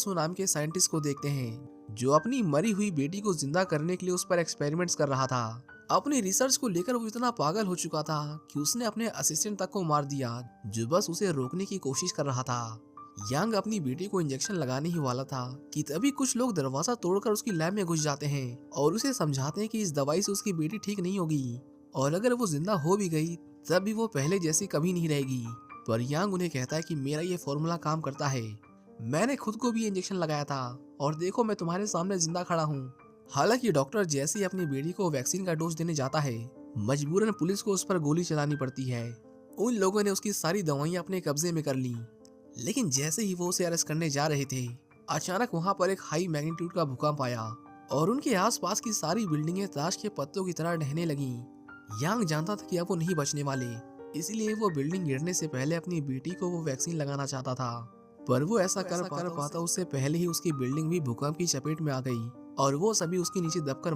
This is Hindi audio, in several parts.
सू नाम के साइंटिस्ट को देखते हैं जो अपनी मरी हुई बेटी को जिंदा करने के लिए उस पर एक्सपेरिमेंट्स कर रहा था। अपनी रिसर्च को लेकर वो इतना पागल हो चुका था कि उसने अपने असिस्टेंट तक को मार दिया जो बस उसे रोकने की कोशिश कर रहा था। यांग अपनी बेटी को इंजेक्शन लगाने ही वाला था कि तभी कुछ लोग दरवाजा तोड़कर उसकी लैब में घुस जाते हैं और उसे समझाते हैं कि इस दवाई से उसकी बेटी ठीक नहीं होगी और अगर वो जिंदा हो भी गई तब भी वो पहले जैसी कभी नहीं रहेगी। पर यांग उन्हें कहता है कि मेरा ये फॉर्मूला काम करता है, मैंने खुद को भी इंजेक्शन लगाया था और देखो मैं तुम्हारे सामने जिंदा खड़ा हूँ। हालांकि डॉक्टर जैसे ही अपनी बेटी को वैक्सीन का डोज देने जाता है मजबूरन पुलिस को उस पर गोली चलानी पड़ती है। उन लोगों ने उसकी सारी दवाइयां अपने कब्जे में कर ली, लेकिन जैसे ही वो उसे अरेस्ट करने जा रहे थे अचानक वहां पर एक हाई मैग्नीट्यूड का भूकंप आया और उनके आसपास की सारी बिल्डिंगें ताश के पत्तों की तरह ढहने लगी। यांग जानता था कि अब वो नहीं बचने वाले, इसलिए वो बिल्डिंग गिरने से पहले अपनी बेटी को वो वैक्सीन लगाना चाहता था। पर वो ऐसा कर पाता उससे पहले ही उसकी बिल्डिंग भी भूकंप की चपेट में आ गई और वो सभी उसके नीचे दबकर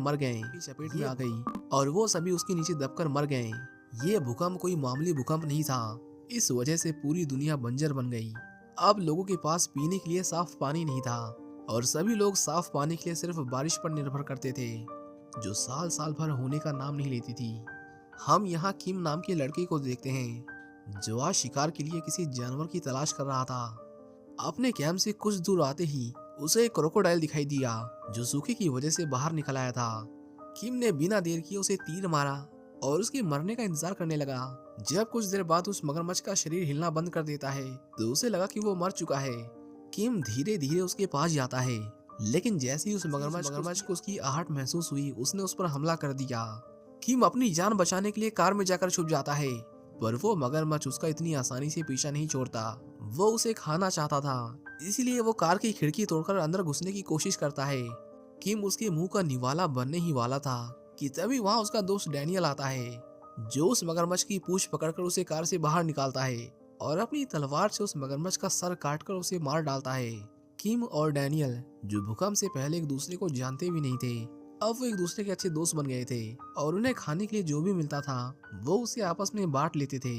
मर गए। ये भूकंप कोई मामूली भूकंप नहीं था, इस वजह से पूरी दुनिया बंजर बन गई। अब लोगों के पास पीने के लिए साफ पानी नहीं था और सभी लोग साफ पानी के लिए सिर्फ बारिश पर निर्भर करते थे जो साल साल भर होने का नाम नहीं लेती थी। हम यहाँ किम नाम के लड़के को देखते हैं जो आज शिकार के लिए किसी जानवर की तलाश कर रहा था। अपने कैंप से कुछ दूर आते ही उसे एक क्रोकोडाइल दिखाई दिया जो सूखे की वजह से बाहर निकल आया था। किम ने बिना देर किए उसे तीर मारा और उसके मरने का इंतजार करने लगा। जब कुछ देर बाद उस मगरमच्छ का शरीर हिलना बंद कर देता है तो उसे लगा कि वो मर चुका है। किम धीरे धीरे उसके पास जाता है, लेकिन जैसे ही उस मगरमच्छ को उसकी आहट महसूस हुई उसने उस पर हमला कर दिया। किम अपनी जान बचाने के लिए कार में जाकर छुप जाता है, पर वो मगरमच्छ उसका इतनी आसानी से पीछा नहीं छोड़ता। वो उसे खाना चाहता था, इसीलिए वो कार की खिड़की तोड़कर अंदर घुसने की कोशिश करता है। किम उसके मुंह का निवाला बनने ही वाला था कि तभी वहाँ उसका दोस्त डैनियल आता है जो उस मगरमच्छ की पूंछ पकड़कर उसे कार से बाहर निकालता है और अपनी तलवार से उस मगरमच्छ का सर काटकर उसे मार डालता है। किम और डैनियल जो भूकंप से पहले एक दूसरे को जानते भी नहीं थे, अब वो एक दूसरे के अच्छे दोस्त बन गए थे और उन्हें खाने के लिए जो भी मिलता था वो उसे आपस में बांट लेते थे।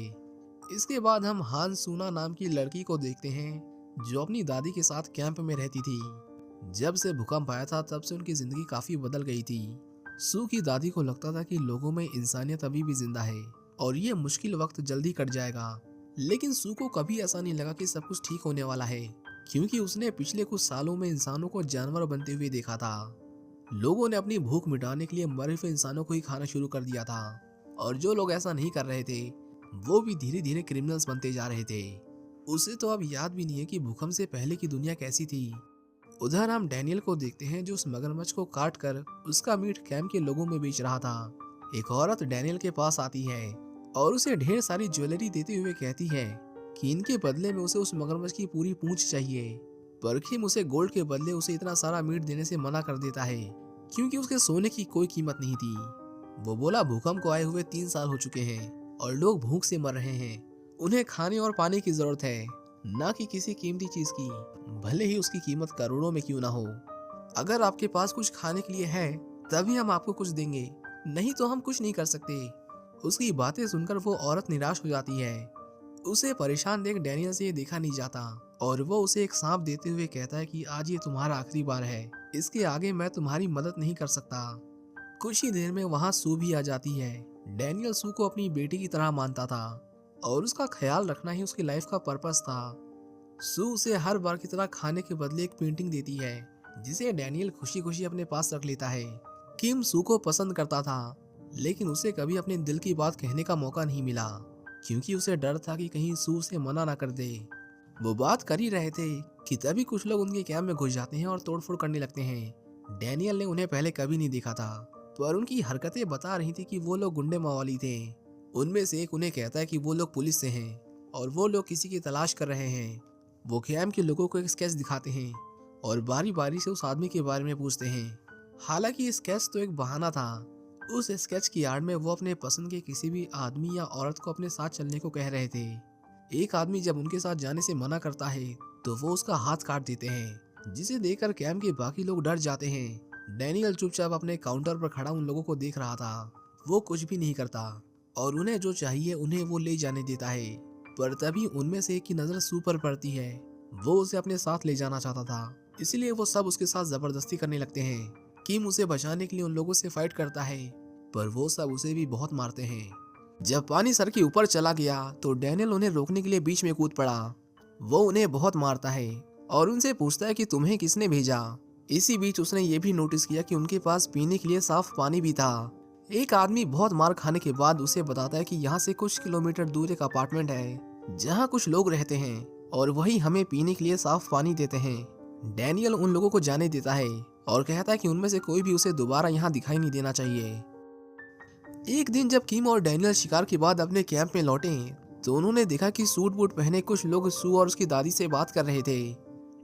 इसके बाद हम हान सूना नाम की लड़की को देखते हैं जो अपनी दादी के साथ कैंप में रहती थी। जब से भूकंप आया था तब से उनकी जिंदगी काफी बदल गई थी। सू की दादी को लगता था कि लोगों में इंसानियत अभी भी जिंदा है और ये मुश्किल वक्त जल्दी कट जाएगा, लेकिन सू को कभी ऐसा नहीं लगा कि सब कुछ ठीक होने वाला है, क्योंकि उसने पिछले कुछ सालों में इंसानों को जानवर बनते हुए देखा था। लोगों ने अपनी भूख मिटाने के लिए मरे हुए इंसानों को ही खाना शुरू कर दिया था और जो लोग ऐसा नहीं कर रहे थे वो भी धीरे धीरे क्रिमिनल्स बनते जा रहे थे। उसे तो अब याद भी नहीं है कि भूकंप से पहले की दुनिया कैसी थी। उधर हम डैनियल को देखते हैं जो उस मगरमच्छ को काट कर उसका मीट कैंप के लोगों में बेच रहा था। एक औरत डैनियल के पास आती है और उसे ढेर सारी ज्वेलरी देते हुए कहती है कि इनके बदले में उसे उस मगरमच्छ की पूरी पूंछ चाहिए। पर किम उसे गोल्ड के बदले उसे इतना सारा मीट देने से मना कर देता है क्योंकि उसके सोने की कोई कीमत नहीं थी। वो बोला भूकंप को आए हुए 3 साल हो चुके हैं और लोग भूख से मर रहे हैं, उन्हें खाने और पानी की जरूरत है, ना कि किसी कीमती चीज की, भले ही उसकी कीमत करोड़ों में क्यों ना हो। अगर आपके पास कुछ खाने के लिए है तभी हम आपको कुछ देंगे, नहीं तो हम कुछ नहीं कर सकते। उसकी बातें सुनकर वो औरत निराश हो जाती है। उसे परेशान देख डैनियल से ये देखा नहीं जाता और वो उसे एक सांप देते हुए कहता है कि आज ये तुम्हारा आखिरी बार है, इसके आगे मैं तुम्हारी मदद नहीं कर सकता। कुछ ही देर में वहाँ सू भी आ जाती है। डैनियल सू को अपनी बेटी की तरह मानता था और उसका ख्याल रखना ही उसकी लाइफ का पर्पस था। सू उसे हर बार की तरह खाने के बदले एक पेंटिंग देती है जिसे डैनियल खुशी खुशी अपने पास रख लेता है। किम सू को पसंद करता था, लेकिन उसे कभी अपने दिल की बात कहने का मौका नहीं मिला क्योंकि उसे डर था कि कहीं सू उसे मना ना कर दे। वो बात कर ही रहे थे कि तभी कुछ लोग उनके कैंप में घुस जाते हैं और तोड़फोड़ करने लगते हैं। डैनियल ने उन्हें पहले कभी नहीं देखा था, पर उनकी हरकतें बता रही थी कि वो लोग गुंडे मवाली थे। उनमें से एक उन्हें कहता है कि वो लोग पुलिस से हैं और वो लोग किसी की तलाश कर रहे हैं। वो कैंप के लोगों को एक स्केच दिखाते हैं और बारी बारी से उस आदमी के बारे में पूछते हैं। हालांकि स्केच तो एक बहाना था। उस स्केच की आड़ में वो अपने पसंद के किसी भी आदमी या औरत को अपने साथ चलने को कह रहे थे। एक आदमी जब उनके साथ जाने से मना करता है तो वो उसका हाथ काट देते हैं, जिसे देखकर कैंप के बाकी लोग डर जाते हैं। डैनियल चुपचाप अपने काउंटर पर खड़ा उन लोगों को देख रहा था। वो कुछ भी नहीं करता और उन्हें जो चाहिए उन्हें वो ले जाने देता है। पर तभी उनमें से एक की नजर सू पर पड़ती है। वो उसे अपने साथ ले जाना चाहता था, इसलिए वो सब उसके साथ जबरदस्ती करने लगते हैं। किम उसे बचाने के लिए उन लोगों से फाइट करता है, पर वो सब उसे भी बहुत मारते हैं। जब पानी सर के ऊपर चला गया तो डैनियल उन्हें रोकने के लिए बीच में कूद पड़ा। वो उन्हें बहुत मारता है और उनसे पूछता है कि तुम्हें किसने भेजा। इसी बीच उसने ये भी नोटिस किया कि उनके पास पीने के लिए साफ पानी भी था। एक आदमी बहुत मार खाने के बाद उसे बताता है कि यहाँ से कुछ किलोमीटर दूर एक अपार्टमेंट है जहाँ कुछ लोग रहते हैं और वही हमें पीने के लिए साफ पानी देते हैं। डैनियल उन लोगों को जाने देता है और कहता है कि उनमें से कोई भी उसे दोबारा यहाँ दिखाई नहीं देना चाहिए। एक दिन जब किम और डैनियल शिकार के बाद अपने कैंप में लौटे तो उन्होंने देखा कि सूट बूट पहने कुछ लोग सू और उसकी दादी से बात कर रहे थे।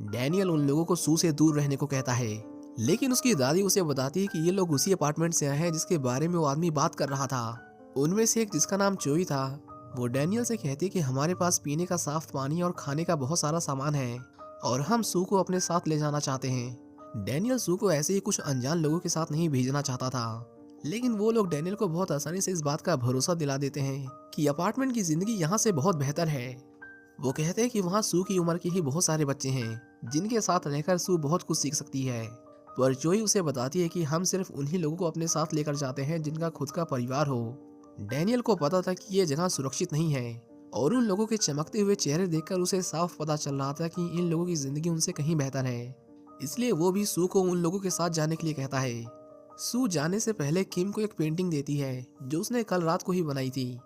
डैनियल उन लोगों को सू से दूर रहने को कहता है, लेकिन उसकी दादी उसे बताती है कि ये लोग उसी अपार्टमेंट से आए हैं जिसके बारे में वो आदमी बात कर रहा था। उनमें से एक जिसका नाम चोई था, वो डैनियल से कहती है कि हमारे पास पीने का साफ पानी और खाने का बहुत सारा सामान है और हम सू को अपने साथ ले जाना चाहते हैं। डैनियल सू को ऐसे ही कुछ अनजान लोगों के साथ नहीं भेजना चाहता था, लेकिन वो लोग डैनियल को बहुत आसानी से इस बात का भरोसा दिला देते हैं कि अपार्टमेंट की जिंदगी यहाँ से बहुत बेहतर है। वो कहते हैं कि वहाँ सू की उम्र के ही बहुत सारे बच्चे हैं जिनके साथ रहकर सू बहुत कुछ सीख सकती है। पर जोई उसे बताती है कि हम सिर्फ उन्हीं लोगों को अपने साथ लेकर जाते हैं जिनका खुद का परिवार हो। डैनियल को पता था कि ये जगह सुरक्षित नहीं है और उन लोगों के चमकते हुए चेहरे देखकर उसे साफ पता चल रहा था कि इन लोगों की जिंदगी उनसे कहीं बेहतर है। इसलिए वो भी सू को उन लोगों के साथ जाने के लिए कहता है। सू जाने से पहले किम को एक पेंटिंग देती है जो उसने कल रात को ही बनाई थी।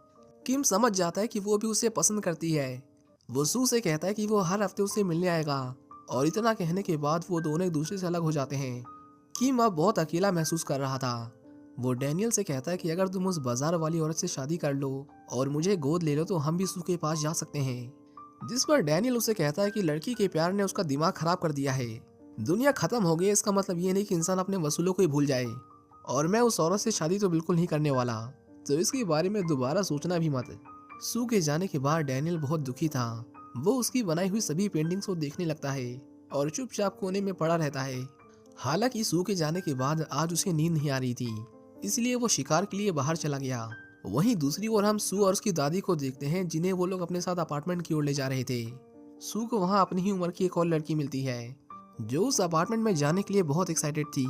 किम समझ जाता है कि वो भी उसे पसंद करती है। वो सू से कहता है कि वो हर हफ्ते उसे मिलने आएगा और इतना कहने के बाद वो दोनों एक दूसरे से अलग हो जाते हैं। किम अब बहुत अकेला महसूस कर रहा था। वो डैनियल से कहता है कि अगर तुम उस बाजार वाली औरत से शादी कर लो और मुझे गोद ले लो तो हम भी सू के पास जा सकते हैं। जिस पर डैनियल उसे कहता है कि लड़की के प्यार ने उसका दिमाग खराब कर दिया है। दुनिया खत्म हो गई, इसका मतलब ये नहीं कि इंसान अपने वसूलों को ही भूल जाए और मैं उस औरत से शादी तो बिल्कुल नहीं करने वाला, तो इसके बारे में दोबारा सोचना भी मत। सू के जाने के बाद डैनियल बहुत दुखी था। वो उसकी बनाई हुई सभी पेंटिंग्स को देखने लगता है और चुपचाप कोने में पड़ा रहता है। हालांकि सू के जाने के बाद आज उसे नींद नहीं आ रही थी, इसलिए वो शिकार के लिए बाहर चला गया। वहीं दूसरी ओर हम सू और उसकी दादी को देखते हैं जिन्हें वो लोग अपने साथ अपार्टमेंट की ओर ले जा रहे थे। सू को वहाँ अपनी ही उम्र की एक और लड़की मिलती है जो उस अपार्टमेंट में जाने के लिए बहुत एक्साइटेड थी।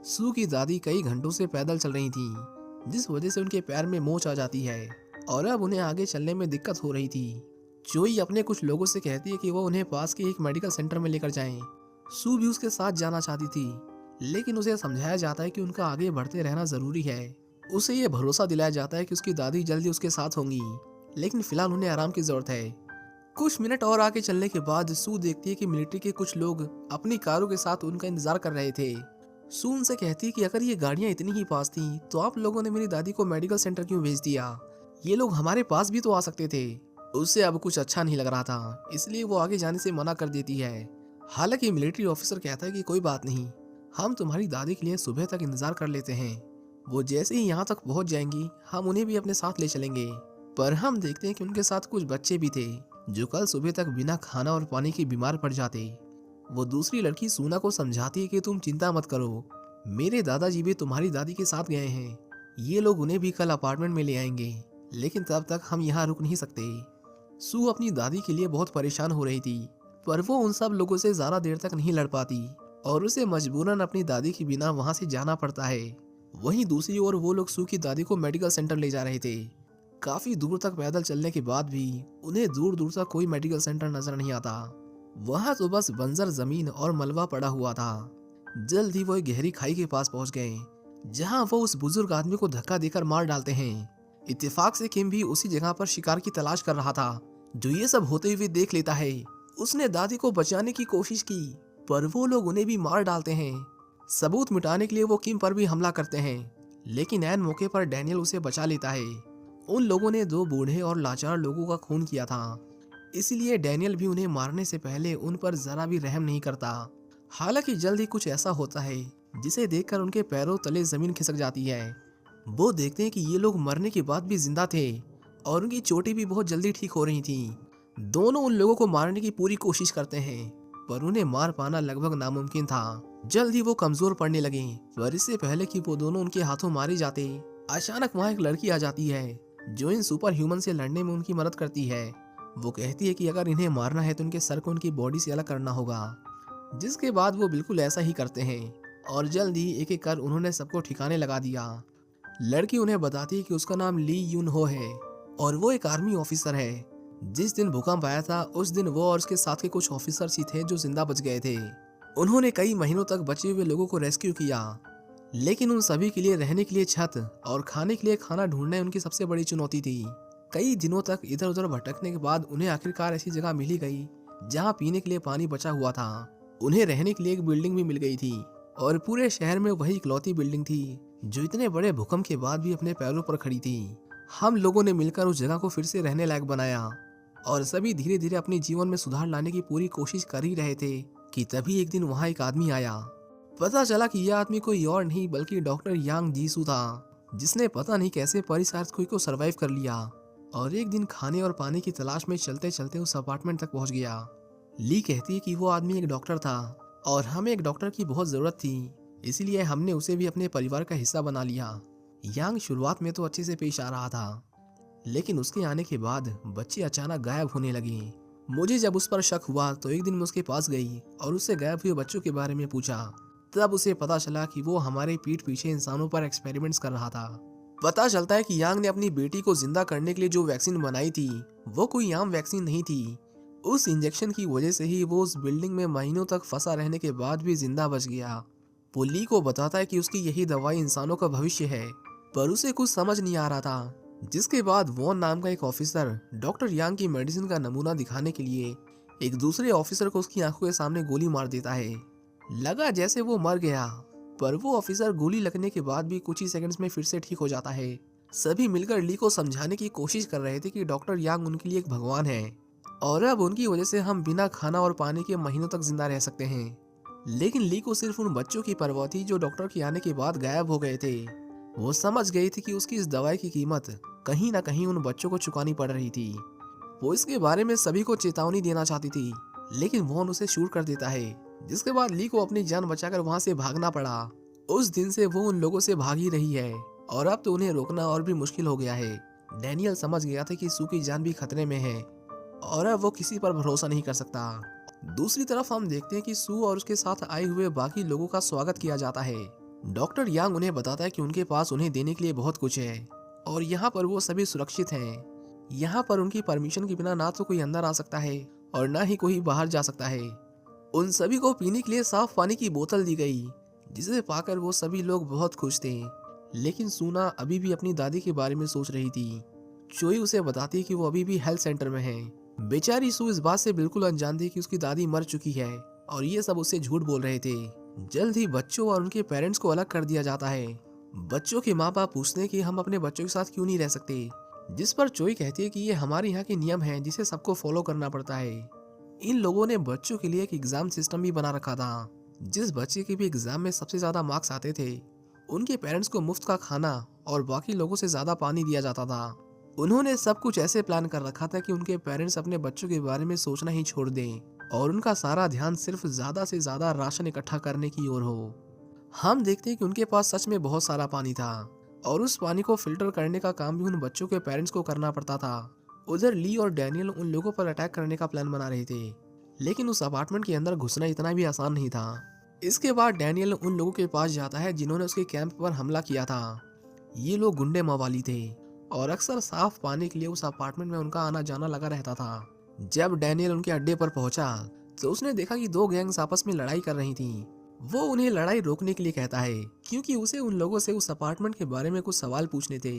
सू की दादी कई घंटों से पैदल चल रही थी, जिस वजह से उनके पैर में मोच आ जाती है और अब उन्हें आगे चलने में दिक्कत हो रही थी। चोई अपने कुछ लोगों से कहती है कि वो उन्हें पास के एक मेडिकल सेंटर में लेकर जाएं। सू भी उसके साथ जाना चाहती थी, लेकिन उसे समझाया जाता है कि उनका आगे बढ़ते रहना जरूरी है। उसे ये भरोसा दिलाया जाता है कि उसकी दादी जल्दी उसके साथ होंगी, लेकिन फिलहाल उन्हें आराम की जरूरत है। कुछ मिनट और आगे चलने के बाद सू देखती है कि मिलिट्री के कुछ लोग अपनी कारों के साथ उनका इंतजार कर रहे थे। सू उनसे कहती है कि अगर ये गाड़ियां इतनी ही पास थी तो आप लोगों ने मेरी दादी को मेडिकल सेंटर क्यों भेज दिया? ये लोग हमारे पास भी तो आ सकते थे। उससे अब कुछ अच्छा नहीं लग रहा था, इसलिए वो आगे जाने से मना कर देती है। हालांकि मिलिट्री ऑफिसर कहता है कि कोई बात नहीं, हम तुम्हारी दादी के लिए सुबह तक इंतजार कर लेते हैं। वो जैसे ही यहाँ तक पहुँच जाएंगी हम उन्हें भी अपने साथ ले चलेंगे। पर हम देखते हैं कि उनके साथ कुछ बच्चे भी थे जो कल सुबह तक बिना खाना और पानी के बीमार पड़ जाते। वो दूसरी लड़की सूना को समझाती है कि तुम चिंता मत करो, मेरे दादाजी भी तुम्हारी दादी के साथ गए हैं। ये लोग उन्हें भी कल अपार्टमेंट में ले आएंगे, लेकिन तब तक हम यहाँ रुक नहीं सकते। सू अपनी दादी के लिए बहुत परेशान हो रही थी, पर वो उन सब लोगों से ज्यादा देर तक नहीं लड़ पाती और उसे मजबूरन अपनी दादी के बिना वहाँ से जाना पड़ता है। वहीं दूसरी ओर वो लोग सू की दादी को मेडिकल सेंटर ले जा रहे थे। काफी दूर तक पैदल चलने के बाद भी उन्हें दूर दूर तक कोई मेडिकल सेंटर नजर नहीं आता। वहाँ तो बस बंजर जमीन और मलबा पड़ा हुआ था। जल्द ही वो एक गहरी खाई के पास पहुंच गए, जहां वो उस बुजुर्ग आदमी को धक्का देकर मार डालते हैं। इत्तेफाक से किम भी उसी जगह पर शिकार की तलाश कर रहा था, जो ये सब होते हुए देख लेता है। उसने दादी को बचाने की कोशिश की, पर वो लोग उन्हें भी मार डालते हैं। सबूत मिटाने के लिए वो किम पर भी हमला करते हैं, लेकिन ऐन मौके पर डैनियल उसे बचा लेता है। उन लोगों ने 2 बूढ़े और लाचार लोगों का खून किया था, इसलिए डैनियल भी उन्हें मारने से पहले उन पर जरा भी रहम नहीं करता। हालांकि जल्द ही कुछ ऐसा होता है जिसे देखकर उनके पैरों तले जमीन खिसक जाती है। वो देखते हैं कि ये लोग मरने के बाद भी जिंदा थे और उनकी चोटें भी बहुत जल्दी ठीक हो रही थी। दोनों उन लोगों को मारने की पूरी कोशिश करते हैं, पर उन्हें मार पाना लगभग नामुमकिन था। जल्द ही वो कमजोर पड़ने लगे, पर इससे पहले कि वो दोनों उनके हाथों मारे जाते, अचानक वहाँ एक लड़की आ जाती है जो इन सुपर ह्यूमन से लड़ने में उनकी मदद करती है। वो कहती है कि अगर इन्हें मारना है तो उनके सर को उनकी बॉडी से अलग करना होगा। जिसके बाद वो बिल्कुल ऐसा ही करते हैं और जल्द ही एक एक कर उन्होंने सबको ठिकाने लगा दिया। लड़की उन्हें बताती है कि उसका नाम ली यून हो है और वो एक आर्मी ऑफिसर है। जिस दिन भूकंप आया था उस दिन वो और उसके साथ के कुछ ऑफिसर्स ही थे जो जिंदा बच गए थे। उन्होंने कई महीनों तक बचे हुए लोगों को रेस्क्यू किया, लेकिन उन सभी के लिए रहने के लिए छत और खाने के लिए खाना ढूंढना उनकी सबसे बड़ी चुनौती थी। कई दिनों तक इधर उधर भटकने के बाद उन्हें आखिरकार ऐसी जगह मिली गई जहाँ पीने के लिए पानी बचा हुआ था। उन्हें रहने के लिए एक बिल्डिंग भी मिल गई थी और पूरे शहर में वही इकलौती बिल्डिंग थी जो इतने बड़े भूकंप के बाद भी अपने पैरों पर खड़ी थी। हम लोगों ने मिलकर उस जगह को फिर से रहने लायक बनाया और सभी धीरे धीरे अपने जीवन में सुधार लाने की पूरी कोशिश कर ही रहे थे कि तभी एक दिन वहाँ एक आदमी आया। पता चला कि यह आदमी कोई और नहीं बल्कि डॉक्टर यांग जीसू था, जिसने पता नहीं कैसे परिस अर्थक्वेक को सरवाइव कर लिया और एक दिन खाने और पानी की तलाश में चलते चलते उस अपार्टमेंट तक पहुंच गया। ली कहती है कि वो आदमी एक डॉक्टर था और हमें एक डॉक्टर की बहुत जरूरत थी, इसलिए हमने उसे भी अपने परिवार का हिस्सा बना लिया। यांग शुरुआत में तो अच्छे से पेश आ रहा था, लेकिन उसके आने के बाद बच्चे अचानक गायब होने लगे। मुझे जब उस पर शक हुआ तो एक दिन मैं उसके पास गई और उससे गायब हुए बच्चों के बारे में पूछा। तब उसे पता चला कि वो हमारे पीठ पीछे इंसानों पर एक्सपेरिमेंट्स कर रहा था। पता चलता है कि यांग ने अपनी बेटी को जिंदा करने के लिए जो वैक्सीन बनाई थी वो कोई आम वैक्सीन नहीं थी। उस इंजेक्शन की वजह से ही वो उस बिल्डिंग में महीनों तक फंसा रहने के बाद भी जिंदा बच गया। वो ली को बताता है कि उसकी यही दवाई इंसानों का भविष्य है, पर उसे कुछ समझ नहीं आ रहा था। जिसके बाद वॉन नाम का एक ऑफिसर डॉक्टर यांग की मेडिसिन का नमूना दिखाने के लिए एक दूसरे ऑफिसर को उसकी आंखों के सामने गोली मार देता है। लगा जैसे वो मर गया, पर वो ऑफिसर गोली लगने के बाद भी कुछ ही सेकंड्स में फिर से ठीक हो जाता है। सभी मिलकर ली को समझाने की कोशिश कर रहे थे कि डॉक्टर यांग उनके लिए एक भगवान है और अब उनकी वजह से हम बिना खाना और पानी के महीनों तक जिंदा रह सकते हैं। लेकिन ली को सिर्फ उन बच्चों की परवाह थी जो डॉक्टर के आने के बाद गायब हो गए थे। वो समझ गई थी कि उसकी इस दवाई की कीमत कहीं ना कहीं उन बच्चों को चुकानी पड़ रही थी। वो इसके बारे में सभी को चेतावनी देना चाहती थी, लेकिन वॉन उसे शूट कर देता है, जिसके बाद ली को अपनी जान बचाकर वहां से भागना पड़ा। उस दिन से वो उन लोगों से भाग ही रही है और अब तो उन्हें रोकना और भी मुश्किल हो गया है। डैनियल समझ गया था कि सू की जान भी खतरे में है और अब वो किसी पर भरोसा नहीं कर सकता। दूसरी तरफ हम देखते हैं कि सू और उसके साथ आए हुए बाकी लोगों का स्वागत किया जाता है। डॉक्टर यांग उन्हें बताता है कि उनके पास उन्हें देने के लिए बहुत कुछ है और यहाँ पर वो सभी सुरक्षित हैं। यहाँ पर उनकी परमिशन के बिना ना तो कोई अंदर आ सकता है और ना ही कोई बाहर जा सकता है। उन सभी को पीने के लिए साफ पानी की बोतल दी गई, जिसे पाकर वो सभी लोग बहुत खुश थे। लेकिन सूना अभी भी अपनी दादी के बारे में सोच रही थी। चोई उसे बताती है कि वो अभी भी हेल्थ सेंटर में है। बेचारी सू इस बात से बिल्कुल अनजान थी कि उसकी दादी मर चुकी है और ये सब उससे झूठ बोल रहे थे। जल्द ही बच्चों और उनके पेरेंट्स को अलग कर दिया जाता है। बच्चों के माँ बाप पूछते हैं कि हम अपने बच्चों के साथ क्यों नहीं रह सकते, जिस पर चोई कहती है कि ये हमारे यहाँ के नियम हैं जिसे सबको फॉलो करना पड़ता है। इन लोगों ने बच्चों के लिए एक एग्जाम सिस्टम भी बना रखा था। जिस बच्चे के भी एग्जाम में सबसे ज्यादा मार्क्स आते थे उनके पेरेंट्स को मुफ्त का खाना और बाकी लोगों से ज्यादा पानी दिया जाता था। उन्होंने सब कुछ ऐसे प्लान कर रखा था कि उनके पेरेंट्स अपने बच्चों के बारे में सोचना ही छोड़ दें और उनका सारा ध्यान सिर्फ ज्यादा से ज्यादा राशन इकट्ठा करने की ओर हो। हम देखते हैं कि उनके पास सच में बहुत सारा पानी था और उस पानी को फिल्टर करने का काम भी उन बच्चों के पेरेंट्स को करना पड़ता था। उधर ली और डैनियल उन लोगों पर अटैक करने का प्लान बना रहे थे, लेकिन उस अपार्टमेंट के अंदर घुसना इतना भी आसान नहीं था। इसके बाद डैनियल उन लोगों के पास जाता है जिन्होंने उसके कैंप पर हमला किया था। ये लोग गुंडे मवाली थे और अक्सर साफ पानी के लिए उस अपार्टमेंट में उनका आना जाना लगा रहता था। जब डैनियल उनके अड्डे पर पहुंचा तो उसने देखा कि दो गैंग्स आपस में लड़ाई कर रही थी। वो उन्हें लड़ाई रोकने के लिए कहता है क्योंकि उसे उन लोगों से उस अपार्टमेंट के बारे में कुछ सवाल पूछने थे।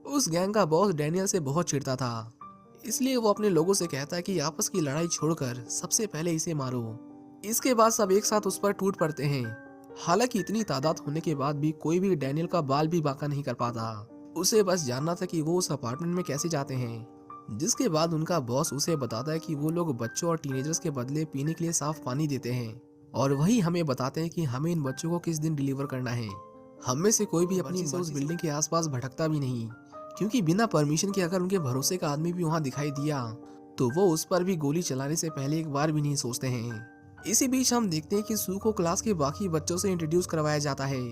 उस गैंग का बॉस डैनियल से बहुत चिढ़ता था, इसलिए वो अपने लोगों से कहता है कि आपस की लड़ाई छोड़कर सबसे पहले इसे मारो। इसके बाद सब एक साथ उस पर टूट पड़ते हैं। हालांकि इतनी तादाद होने के बाद भी कोई भी डैनियल का बाल भी बांका नहीं कर पाता। उसे बस जानना था कि वो उस अपार्टमेंट में कैसे जाते हैं। जिसके बाद उनका बॉस उसे बताता है कि वो लोग बच्चों और टीनेजर्स के बदले पीने के लिए साफ पानी देते हैं और वही हमें बताते हैं कि हमें इन बच्चों को किस दिन डिलीवर करना है। हम में से कोई भी अपनी से उस बिल्डिंग के आसपास भटकता भी नहीं, क्योंकि बिना परमिशन के अगर उनके भरोसे का आदमी भी वहाँ दिखाई दिया तो वो उस पर भी गोली चलाने से पहले एक बार भी नहीं सोचते हैं। इसी बीच हम देखते हैं कि सू को क्लास के बाकी बच्चों से इंट्रोड्यूस करवाया जाता है।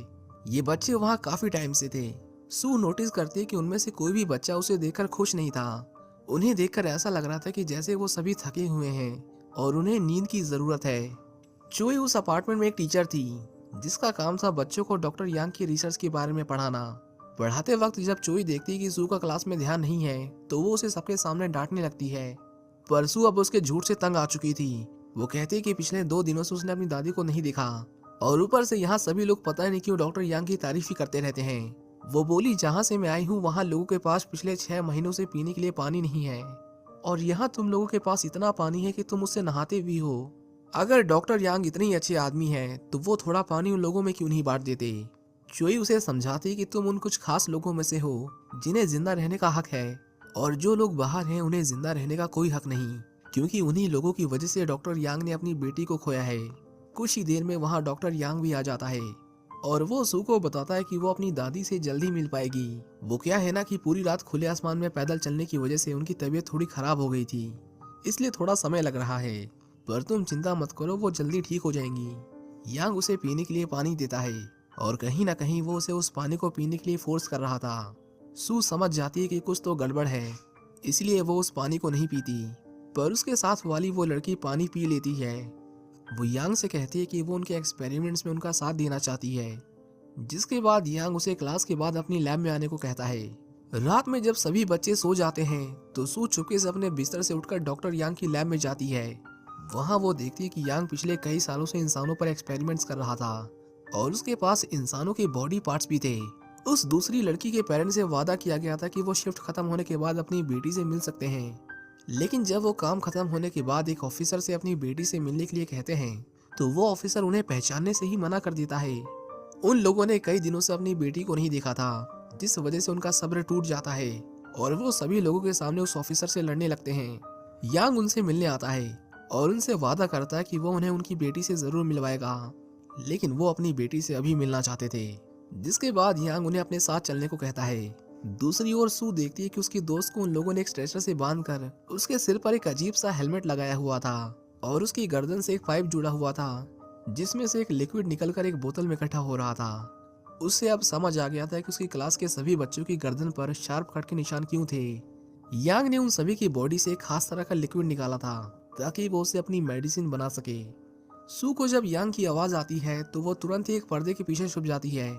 ये बच्चे वहाँ काफी टाइम से थे। सू नोटिस करती है कि उनमें से कोई भी बच्चा उसे देखकर खुश नहीं था। उन्हें देखकर ऐसा लग रहा था कि जैसे वो सभी थके हुए हैं और उन्हें नींद की जरूरत है। चोई उस अपार्टमेंट में एक टीचर थी जिसका काम था बच्चों को डॉक्टर यांग की रिसर्च के बारे में पढ़ाना। पढ़ाते वक्त जब चोई देखती कि सू का क्लास में ध्यान नहीं है तो वो उसे सबके सामने डांटने लगती है। पर सू अब उसके झूठ से तंग आ चुकी थी। वो कहती कि पिछले 2 दिनों से उसने अपनी दादी को नहीं देखा और ऊपर से यहाँ सभी लोग पता नहीं क्यों डॉक्टर यांग की तारीफ ही करते रहते हैं। वो बोली, जहाँ से मैं आई हूँ वहाँ लोगों के पास पिछले 6 महीनों से पीने के लिए पानी नहीं है और यहाँ तुम लोगों के पास इतना पानी है कि तुम उससे नहाते भी हो। अगर डॉक्टर यांग इतने अच्छे आदमी हैं तो वो थोड़ा पानी उन लोगों में क्यों नहीं बांट देते। चोई उसे समझाती कि तुम उन कुछ खास लोगों में से हो जिन्हें जिंदा रहने का हक है और जो लोग बाहर हैं उन्हें जिंदा रहने का कोई हक नहीं, क्योंकि उन्हीं लोगों की वजह से डॉक्टर यांग ने अपनी बेटी को खोया है। कुछ ही देर में वहाँ डॉक्टर यांग भी आ जाता है और वो सू को बताता है कि वो अपनी दादी से जल्दी मिल पाएगी। वो क्या है ना कि पूरी रात खुले आसमान में पैदल चलने की वजह से उनकी तबीयत थोड़ी खराब हो गई थी, इसलिए थोड़ा समय लग रहा है, पर तुम चिंता मत करो, वो जल्दी ठीक हो जाएंगी। यांग उसे पीने के लिए पानी देता है और कहीं ना कहीं वो उसे उस पानी को पीने के लिए फोर्स कर रहा था। सू समझ जाती है कि कुछ तो गड़बड़ है, इसलिए वो उस पानी को नहीं पीती, पर उसके साथ वाली वो लड़की पानी पी लेती है। वो यांग से कहती है कि वो उनके एक्सपेरिमेंट्स में उनका साथ देना चाहती है, जिसके बाद यांग उसे क्लास के बाद अपनी लैब में आने को कहता है। रात में जब सभी बच्चे सो जाते हैं तो सू चुपके से अपने बिस्तर से उठकर डॉक्टर यांग की लैब में जाती है। वहाँ वो देखती है कि यांग पिछले कई सालों से इंसानों पर एक्सपेरिमेंट्स कर रहा था और उसके पास इंसानों के बॉडी पार्ट्स भी थे। उस दूसरी लड़की के पेरेंट्स से वादा किया गया था कि वो शिफ्ट खत्म होने के बाद अपनी बेटी से मिल सकते हैं, लेकिन जब वो काम खत्म होने के बाद एक ऑफिसर से अपनी बेटी से मिलने के लिए कहते हैं तो वो ऑफिसर उन्हें पहचानने से ही मना कर देता है। उन लोगों ने कई दिनों से अपनी बेटी को नहीं देखा था, जिस वजह से उनका सब्र टूट जाता है और वो सभी लोगों के सामने उस ऑफिसर से लड़ने लगते हैं। यांग उनसे मिलने आता है और उनसे वादा करता है कि वो उन्हें उनकी बेटी से जरूर मिलवाएगा, लेकिन वो अपनी बेटी से अभी मिलना चाहते थे। जिसके बाद यांग उन्हें अपने साथ चलने को कहता है। दूसरी ओर सू देखती है कि उसकी दोस्त को उन लोगों ने एक स्ट्रेचर से बांधकर उसके सिर पर एक अजीब सा हेलमेट लगाया हुआ था और उसकी गर्दन से एक पाइप जुड़ा हुआ था जिसमें से एक लिक्विड निकलकर एक बोतल में इकट्ठा हो रहा था। उससे अब समझ आ गया था कि उसकी क्लास के सभी बच्चों की गर्दन पर शार्प कट के निशान क्यों थे। यांग ने उन सभी की बॉडी से एक खास तरह का लिक्विड निकाला था ताकि वो उसे अपनी मेडिसिन बना सके। सू को जब यांग की आवाज आती है तो वो तुरंत ही एक पर्दे के पीछे छुप जाती है।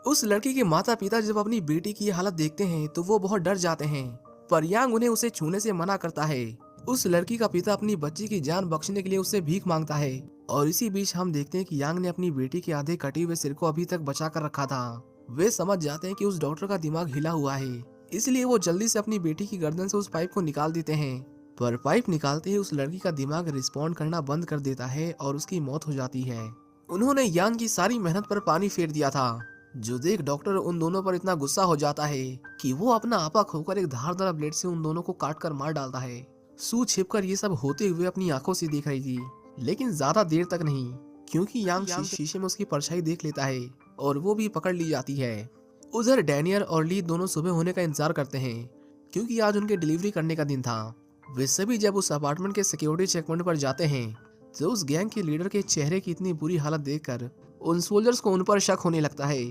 उस लड़की के माता पिता जब अपनी बेटी की हालत देखते हैं तो वो बहुत डर जाते हैं, पर यांग उन्हें उसे छूने से मना करता है। उस लड़की का पिता अपनी बच्ची की जान बख्शने के लिए उससे भीख मांगता है और इसी बीच हम देखते हैं कि यांग ने अपनी बेटी के आधे कटे हुए सिर को अभी तक बचा कर रखा था। वे समझ जाते हैं कि उस डॉक्टर का दिमाग हिला हुआ है, इसलिए वो जल्दी से अपनी बेटी की गर्दन से उस पाइप को निकाल देते हैं, पर पाइप निकालते ही उस लड़की का दिमाग रिस्पॉन्ड करना बंद कर देता है और उसकी मौत हो जाती है। उन्होंने यांग की सारी मेहनत पर पानी फेर दिया था, जो देख डॉक्टर उन दोनों पर इतना गुस्सा हो जाता है कि वो अपना आपा खोकर एक धारदार ब्लेड से उन दोनों को काट कर मार डालता है। सू छिपकर ये सब होते हुए अपनी आंखों से देख रही थी, लेकिन ज्यादा देर तक नहीं, क्योंकि यांग शीशे में उसकी परछाई देख लेता है और वो भी पकड़ ली जाती है। उधर डैनियल और ली दोनों सुबह होने का इंतजार करते हैं, क्योंकि आज उनके डिलीवरी करने का दिन था। वे सभी जब उस अपार्टमेंट के सिक्योरिटी चेक पॉइंट पर जाते हैं तो उस गैंग के लीडर के चेहरे की इतनी बुरी हालत देखकर उन सोल्जर्स को उन पर शक होने लगता है।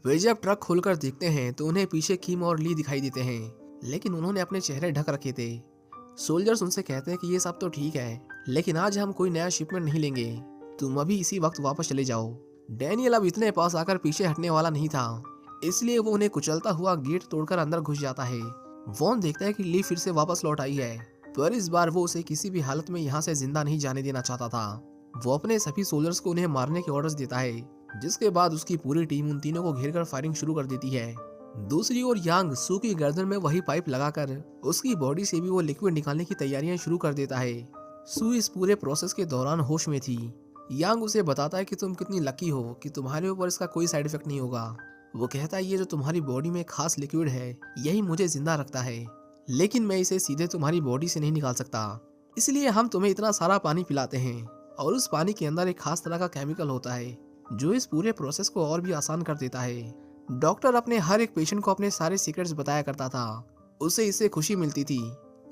वे जब ट्रक खोलकर देखते हैं तो उन्हें पीछे किम और ली दिखाई देते हैं, लेकिन उन्होंने अपने चेहरे ढक रखे थे। सोल्जर्स उनसे कहते हैं कि ये सब तो ठीक है, लेकिन आज हम कोई नया शिपमेंट नहीं लेंगे, तुम अभी इसी वक्त वापस चले जाओ। डैनियल अब इतने पास आकर पीछे हटने वाला नहीं था, इसलिए वो उन्हें कुचलता हुआ गेट तोड़कर अंदर घुस जाता है। वॉन देखता है कि ली फिर से वापस लौट आई है, पर इस बार वो उसे किसी भी हालत में यहाँ से जिंदा नहीं जाने देना चाहता था। वो अपने सभी सोल्जर्स को उन्हें मारने के ऑर्डर्स देता है, जिसके बाद उसकी पूरी टीम उन तीनों को घेरकर फायरिंग शुरू कर देती है। दूसरी ओर यांग सू की गर्दन में वही पाइप लगाकर उसकी बॉडी से भी वो लिक्विड निकालने की तैयारियां शुरू कर देता है। सू इस पूरे प्रोसेस के दौरान होश में थी। यांग उसे बताता है कि तुम कितनी लकी हो कि तुम्हारे ऊपर इसका कोई साइड इफेक्ट नहीं होगा। वो कहता है ये जो तुम्हारी बॉडी में खास लिक्विड है यही मुझे जिंदा रखता है, लेकिन मैं इसे सीधे तुम्हारी बॉडी से नहीं निकाल सकता, इसलिए हम तुम्हें इतना सारा पानी पिलाते हैं और उस पानी के अंदर एक खास तरह का केमिकल होता है जो इस पूरे प्रोसेस को और भी आसान कर देता है। डॉक्टर अपने हर एक पेशेंट को अपने सारे सीक्रेट्स बताया करता था। उसे इससे खुशी मिलती थी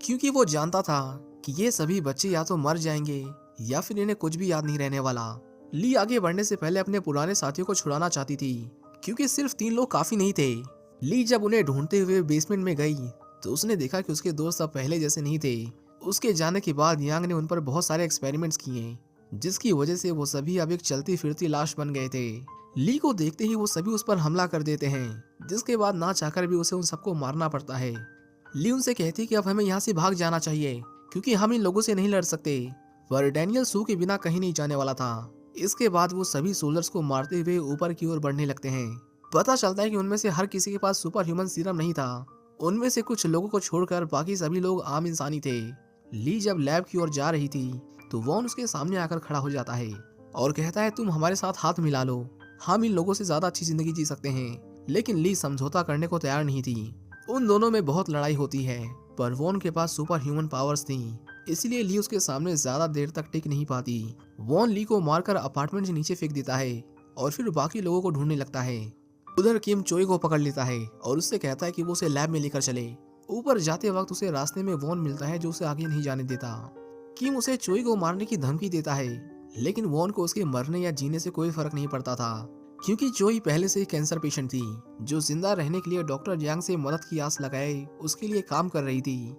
क्योंकि वो जानता था कि ये सभी बच्चे या तो मर जाएंगे या फिर इन्हें कुछ भी याद नहीं रहने वाला। ली आगे बढ़ने से पहले अपने पुराने साथियों को छुड़ाना चाहती थी, क्योंकि सिर्फ 3 लोग काफी नहीं थे। ली जब उन्हें ढूंढते हुए बेसमेंट में गई तो उसने देखा कि उसके दोस्त अब पहले जैसे नहीं थे। उसके जाने के बाद यांग ने उन पर बहुत सारे एक्सपेरिमेंट्स किए जिसकी वजह से वो सभी अब एक चलती फिरती लाश बन गए थे। ली को देखते ही वो सभी उस पर हमला कर देते हैं, जिसके बाद ना चाहकर भी उसे उन सबको मारना पड़ता है। ली उनसे कहती है कि अब हमें यहाँ से भाग जाना चाहिए क्योंकि हम इन लोगों से नहीं लड़ सकते। पर डैनियल सू के बिना कहीं नहीं जाने वाला था। इसके बाद वो सभी सोल्जर्स को मारते हुए ऊपर की ओर बढ़ने लगते हैं। पता चलता है कि उनमें से हर किसी के पास सुपर ह्यूमन सीरम नहीं था। उनमें से कुछ लोगों को छोड़कर बाकी सभी लोग आम इंसानी थे। ली जब लैब की ओर जा रही थी तो वॉन उसके सामने आकर खड़ा हो जाता है और कहता है, तुम हमारे साथ हाथ मिला लो, हम इन लोगों से ज्यादा अच्छी जिंदगी जी सकते हैं। लेकिन ली समझौता करने को तैयार नहीं थी। उन दोनों में बहुत लड़ाई होती है, पर वॉन के पास सुपर ह्यूमन पावर्स थी, इसलिए ली उसके सामने ज्यादा देर तक टिक नहीं पाती। वॉन ली को मारकर अपार्टमेंट से नीचे फेंक देता है और फिर बाकी लोगों को ढूंढने लगता है। उधर किम चोई को पकड़ लेता है और उससे कहता है कि वो उसे लैब में लेकर चले। ऊपर जाते वक्त उसे रास्ते में वॉन मिलता है जो उसे आगे नहीं जाने देता। किम उसे चोई को मारने की धमकी देता है, लेकिन वॉन को उसके मरने या जीने से कोई फर्क नहीं पड़ता था, क्योंकि चोई पहले से ही कैंसर पेशेंट थी जो जिंदा रहने के लिए डॉक्टर यांग से मदद की आस लगाए उसके लिए काम कर रही थी।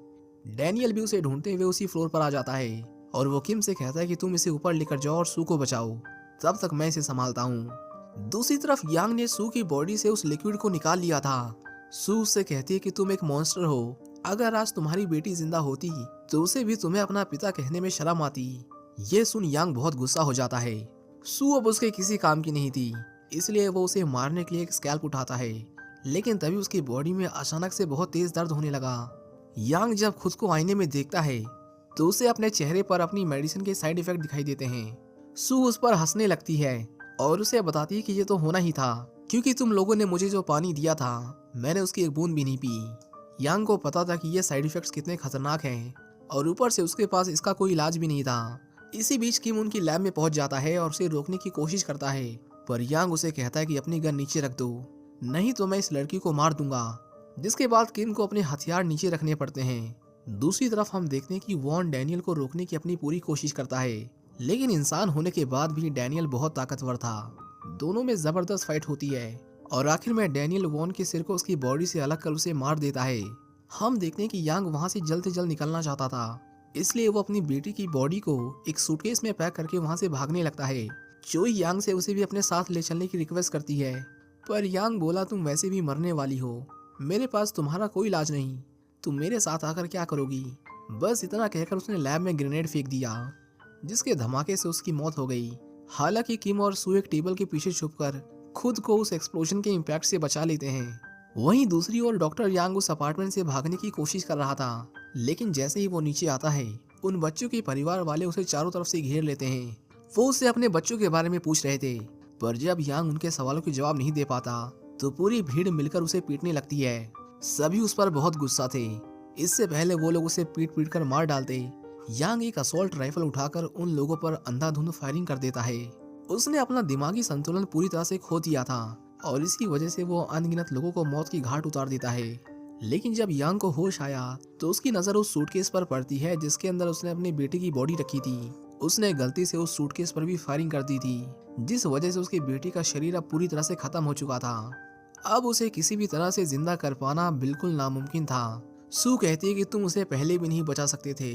डैनियल भी उसे ढूंढते हुए उसी फ्लोर पर आ जाता है और वो किम से कहता है कि तुम इसे ऊपर लेकर जाओ और सू को बचाओ, तब तक मैं इसे संभालता हूँ। दूसरी तरफ यांग ने सू की बॉडी से उस लिक्विड को निकाल लिया था। सू उससे कहती है कि तुम एक मॉन्स्टर हो, अगर आज तुम्हारी बेटी जिंदा होती तो उसे भी तुम्हें अपना पिता कहने में शर्म आती। ये सुन यांग बहुत गुस्सा हो जाता है। सू अब उसके किसी काम की नहीं थी, इसलिए वो उसे मारने के लिए एक स्कैल्प उठाता है, लेकिन तभी उसकी बॉडी में अचानक से बहुत तेज दर्द होने लगा। यांग जब खुद को आईने में देखता है तो उसे अपने चेहरे पर अपनी मेडिसिन के साइड इफेक्ट दिखाई देते हैं। सू उस पर हंसने लगती है और उसे बताती है कि ये तो होना ही था, क्योंकि तुम लोगों ने मुझे जो पानी दिया था मैंने उसकी एक बूंद भी नहीं पी। यांग को पता था कि ये साइड इफेक्ट्स कितने खतरनाक हैं और ऊपर से उसके पास इसका कोई इलाज भी नहीं था। इसी बीच किम उनकी लैब में पहुंच जाता है और उसे रोकने की कोशिश करता है, पर यांग उसे कहता है कि अपनी गन नीचे रख दो, नहीं तो मैं इस लड़की को मार दूंगा। जिसके बाद किम को अपने हथियार नीचे रखने पड़ते हैं। दूसरी तरफ हम देखते हैं कि वॉन डैनियल को रोकने की अपनी पूरी कोशिश करता है, लेकिन इंसान होने के बाद भी डैनियल बहुत ताकतवर था। दोनों में जबरदस्त फाइट होती है और आखिर में डैनियल वॉन के सिर को उसकी बॉडी से अलग कर उसे मार देता है। हम देखते हैं कि यांग वहां से जल्द से जल्द निकलना चाहता था, इसलिए वो अपनी बेटी की बॉडी को एक सूटकेस में पैक करके वहां से भागने लगता है। चोई यांग से उसे भी अपने साथ ले चलने की रिक्वेस्ट करती है, पर यांग बोला, तुम वैसे भी मरने वाली हो, मेरे पास तुम्हारा कोई इलाज नहीं, तुम मेरे साथ आकर क्या करोगी। बस इतना कहकर उसने लैब में ग्रेनेड फेंक दिया, जिसके धमाके से उसकी मौत हो गई। हालांकि किम और सू एक टेबल के पीछे छुपकर खुद को उस एक्सप्लोजन के इम्पैक्ट से बचा लेते हैं। वहीं दूसरी ओर डॉक्टर यांग उस अपार्टमेंट से भागने की कोशिश कर रहा था, लेकिन जैसे ही वो नीचे आता है उन बच्चों के परिवार वाले उसे चारों तरफ से घेर लेते हैं। वो उससे अपने बच्चों के बारे में पूछ रहे थे, पर जब यांग उनके सवालों के जवाब नहीं दे पाता तो पूरी भीड़ मिलकर उसे पीटने लगती है। सभी उस पर बहुत गुस्सा थे। इससे पहले वो लोग उसे पीट पीट कर मार डालते, यांग एक असॉल्ट राइफल उठाकर उन लोगों पर अंधाधुंध फायरिंग कर देता है। उसने अपना दिमागी संतुलन पूरी तरह से खो दिया था और इसकी वजह से वो अनगिनत लोगों को मौत की घाट उतार देता है। लेकिन जब यांग को होश आया तो उसकी नजर उस सूटकेस पर पड़ती है जिसके अंदर उसने अपनी बेटी की बॉडी रखी थी। उसने गलती से उस सूटकेस पर भी फायरिंग कर दी थी, जिस वजह से उसकी बेटी का शरीर अब पूरी तरह से खत्म हो चुका था। अब उसे किसी भी तरह से जिंदा कर पाना बिल्कुल नामुमकिन था। सू कहती है कि तुम उसे पहले भी नहीं बचा सकते थे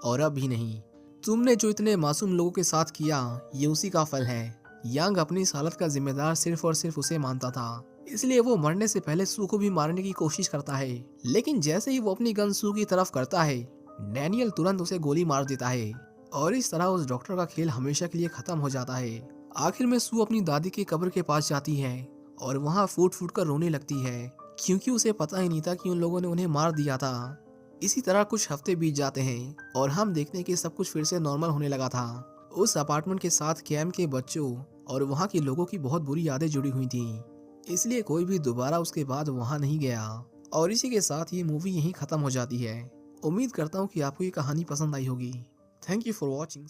और अब भी नहीं। तुमने जो इतने मासूम लोगों के साथ किया ये उसी का फल है। यांग अपनी इस हालत का जिम्मेदार सिर्फ और सिर्फ उसे मानता था, इसलिए वो मरने से पहले सू को भी मारने की कोशिश करता है। लेकिन जैसे ही वो अपनी गन सू की तरफ करता है, डैनियल तुरंत उसे गोली मार देता है और इस तरह उस डॉक्टर का खेल हमेशा के लिए खत्म हो जाता है। आखिर में सू अपनी दादी की कब्र के पास जाती है और वहाँ फूट फूट कर रोने लगती है, क्योंकि उसे पता ही नहीं था कि उन लोगों ने उन्हें मार दिया था। इसी तरह कुछ हफ्ते बीत जाते हैं और हम देखते हैं कि सब कुछ फिर से नॉर्मल होने लगा था। उस अपार्टमेंट के साथ कैम के बच्चों और वहाँ के लोगों की बहुत बुरी यादें जुड़ी हुई थी, इसलिए कोई भी दोबारा उसके बाद वहाँ नहीं गया। और इसी के साथ ये मूवी यहीं खत्म हो जाती है। उम्मीद करता हूँ कि आपको ये कहानी पसंद आई होगी। Thank you for watching.